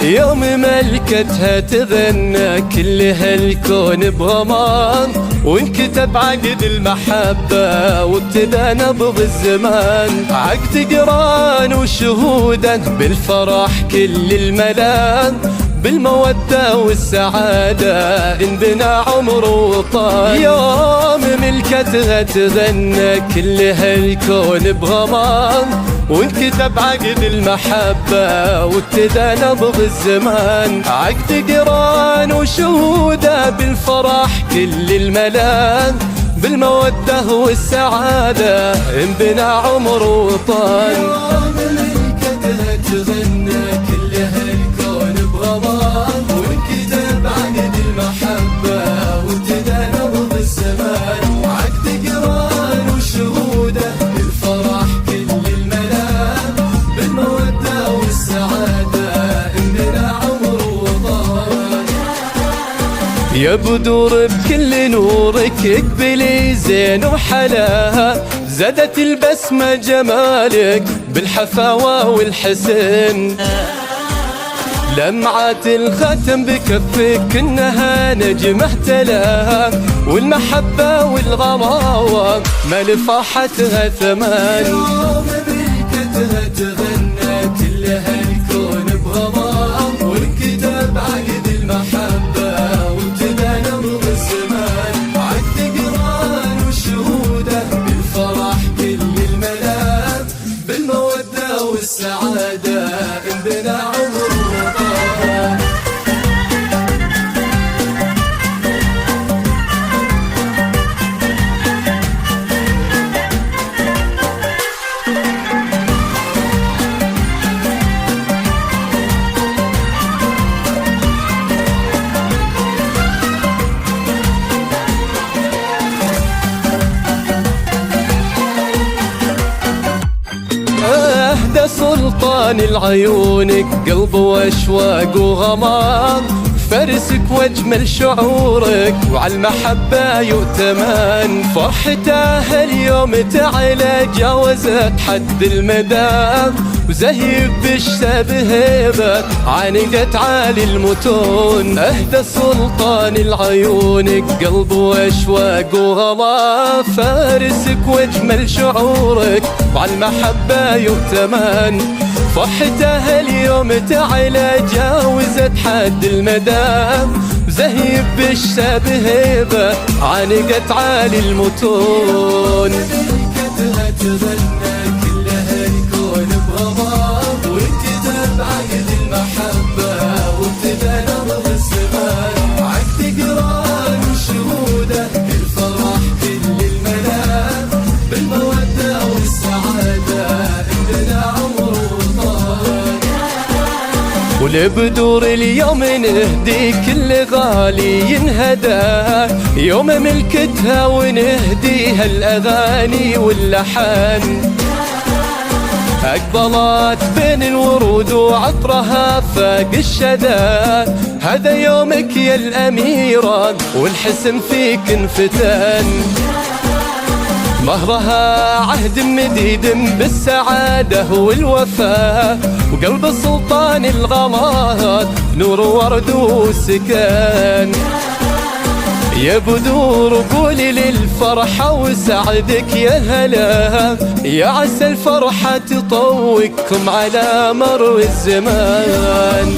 يوم ملكتها تغنى كل هالكون بغمان، وانكتب عقد المحبة وابتدى نبض الزمان. عقد قران وشهودا بالفرح كل الملام، بالمودة والسعادة انبنى عمر وطال. يوم ملكتها تغنى كل هالكون بغمان، وانكتب عقد المحبة وابتدى نبض الزمان. عقد قران وشهوده بالفرح كل الملام، بالمودة والسعادة انبنى عمر وطال. يوم ملكتها تغنى كل هالكون بغمان، وانكتب عقد المحبة وابتدى نبض الزمان. عقد قران وشهوده بالفرح كل الملام، بالمودة والسعادة انبنى عمر وطال. يا بدور بكل نورك اقبلي زين وحلاها، زادت البسمة جمالك بالحفاوة والحسن. لمعات الختم بكفك انها نجم احتلاها، والمحبة والغراوة ما لفاحتها ثمان. يوم ملكتها تغنى كل هالكون بغرام، وانكتب عقد المحبة وابتدى نبض الزمان. عقد قران وشهوده بالفرح كل الملام، بالمودة والسعادة انبنى عمر وطال. اهدى سلطان العيونك قلب واشواق وغمام، فرسك واجمل شعورك وعلى المحبة يؤتمن. فرحته هاليوم تعلى جاوزت حد المدام، وزهيب بالشتاب هيبة عانقت عالي المتون. اهدى سلطان العيونك قلب واشواق وغلا، فارسك واجمل شعورك وعلى المحبة يؤتمن. فرحته اليوم تعلى جاوزت حد المدام، زهيب بالشتاب هيبة عانقت عالي المتون. ملكتها تغنى كل هالكون بغرام، وانكتب عقد المحبة وابتدى نبض الزمان. عقد قران وشهوده بالفرح كل الملام، بالمودة والسعادة انبنى عمر وطال. ولبدور اليوم نهدي كل غالي ينهدى، يوم ملكتها ونهديها الأغاني واللحن. أقبلت بين الورود وعطرها فاق الشدى، هذا يومك يا الأميرة والحسن فيك انفتن. مهرها عهد مديد بالسعادة والوفاء، وقلب سلطان الغمات نور ورد وسكن. يا بدور قولي للفرحة وسعدك يا هلا، يا عسى الفرحة تطوقكم على مر الزمان.